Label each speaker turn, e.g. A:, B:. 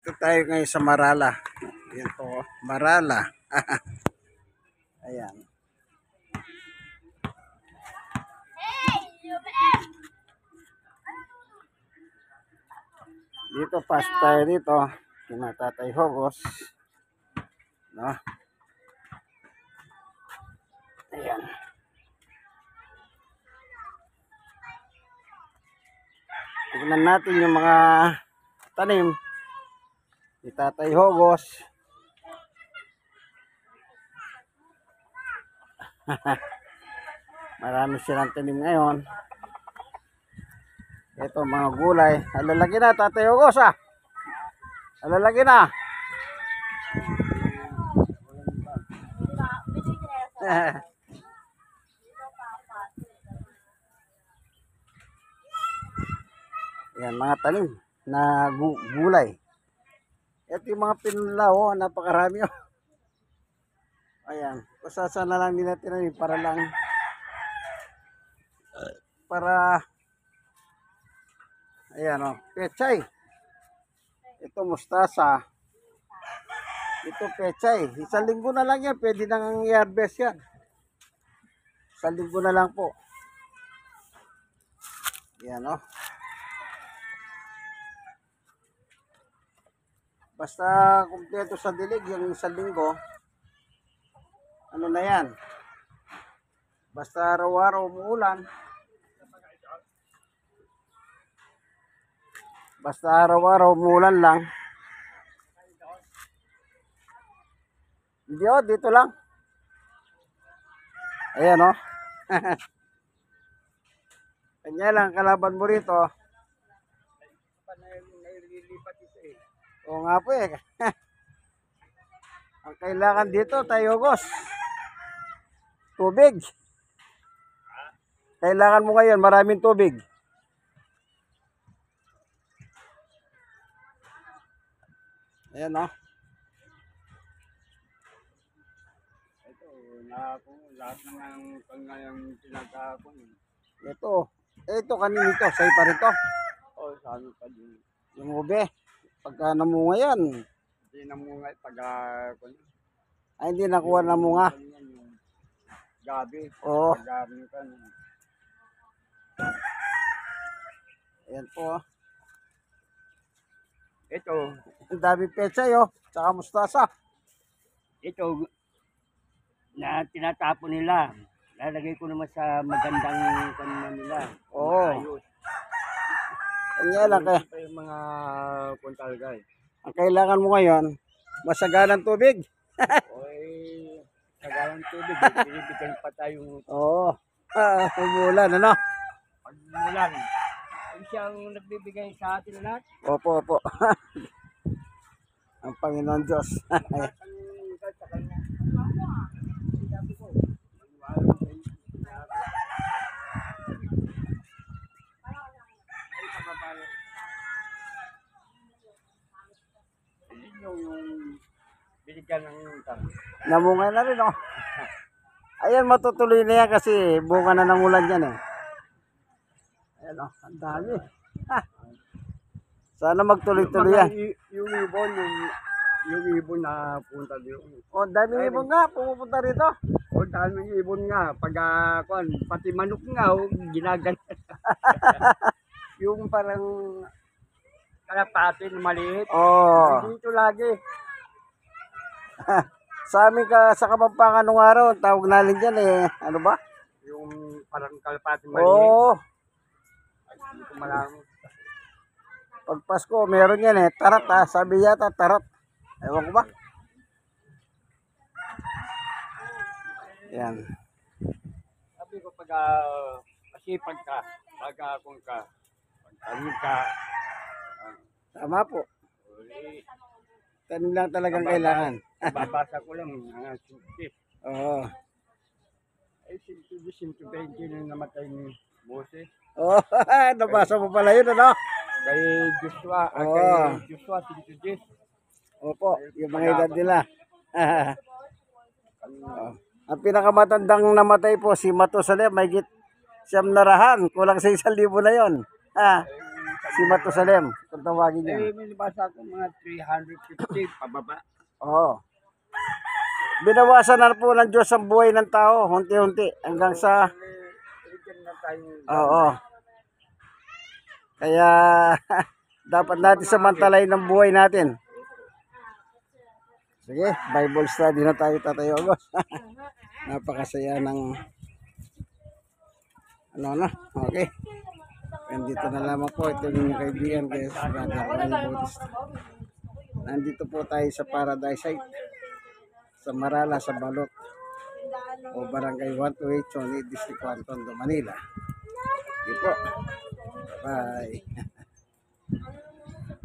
A: Ito tayo ngayon sa Marala. Yan po, Marala. Ayan. Dito, pasok tayo dito. Kina Tatay Hogos. No? Ayan. Tignan natin yung mga tanim ni Tatay Hogos. Marami silang tanim ngayon. Ito mga gulay. Alalaki na Tatay Hogos ah. Alalaki na. Yan mga tanim na gulay. Ito yung mga pinulaw, oh, napakarami oh. Ayan, kusasa na lang nila tinanim para lang ayan oh, pechay. Ito mustasa. Ito pechay. Isang linggo na lang yan, pwede nang i-harvest yan. Isang linggo na lang po. Ayan oh. Basta kumpleto sa dilig yung isang linggo, ano na yan. Basta araw-araw umuulan. Basta araw-araw umuulan lang. Hindi oh, dito lang. Ayan oh. Kanya lang kalaban mo rito. Oo nga po eh. Ang kailangan dito, Tayo Hogos. Tubig. Kailangan mo ngayon, maraming tubig. Ayan o.
B: Ito, lahat ng pangayang pinagkakon.
A: Ito kanina ito, sa'yo pa rin to.
B: O, saan pa din.
A: Yung ube. Pagka namunga yan.
B: Hindi na mga pagkakon.
A: Ay, hindi nakuha na munga.
B: Gabi.
A: Oo.
B: Gabi ka.
A: Ayan po.
B: Ito,
A: Ang dami pechay oh. Tsaka mustasa.
B: ito, na tinatapon nila. Lalagay ko naman sa magandang kanina nila.
A: Oo.
B: Ayos.
A: Kanya lang kaya.
B: Ito yung mga kuntal guys.
A: Ang kailangan mo ngayon, masaganang tubig.
B: Oy, kagalang tubig. Binibigyan pa tayong
A: Oo. Umulan, ano?
B: pagmulan. Ay siyang nagbibigay sa atin lahat.
A: Opo, opo. Ang Panginoon Diyos.
B: Yung binigyan ng utang.
A: Namunga na rin oh. Ayan, matutuloy na yan kasi bunga na ng ulan yan eh. Ayan oh, ang dami. Sana magtuloy-tuloy yan.
B: Yung ibon na punta dito.
A: Oh, dami ibon nga, pumupunta rito.
B: O dami ibon nga. Pag pati manok nga, ginaganyan. Yung parang kalapati na maliit.
A: Oh.
B: Dito lagi.
A: Sa amin sa Kapampangan nung araw, tawag namin dyan eh. Ano ba?
B: Yung parang kalapati maliit.
A: Oo.
B: Hindi ko malaman.
A: Pag Pasko, meron yan eh. Tarat ah. Sabi yata, tarat. Ewan ko ba? Yan.
B: Sabi ko pag masipag ka, pag kung ka, pag tanim ka,
A: Tama po.
B: uli,
A: Tanim lang talagang kailangan.
B: babasa ko lang mga sumpis.
A: Oo.
B: Ay, 120 na namatay ni Moses.
A: Oh, nabasa mo pala yun, ano?
B: Kay Joshua,
A: Oo.
B: kay Joshua, 120.
A: Opo, yung mga edad nila. Oh. Ang pinakamatandang namatay po, si Matusalem, may git siyam na rahan. Kulang sa 1,000 na yon. Ah, Si Matusalem, kung tawagin niya.
B: Eh, may nabasa ko mga 350 pababa.
A: Oo. Binawasan na po ng Diyos ang buhay ng tao, hunti-hunti, hanggang sa,
B: Bigyan na tayo.
A: oo. Kaya, dapat natin samantalayin ng buhay natin. Sige, Bible study na tayo, Tatay Ogos. Napakasaya ng, okay. Nandito na lamang po, ito yung inyong kaibigan, kaya sa Brother Ray Bautista. Nandito po tayo sa Paradise Site, sa Marala, sa Balot, o Barangay 128, Sony, District 1, Tondo, Manila. Sige po. Bye.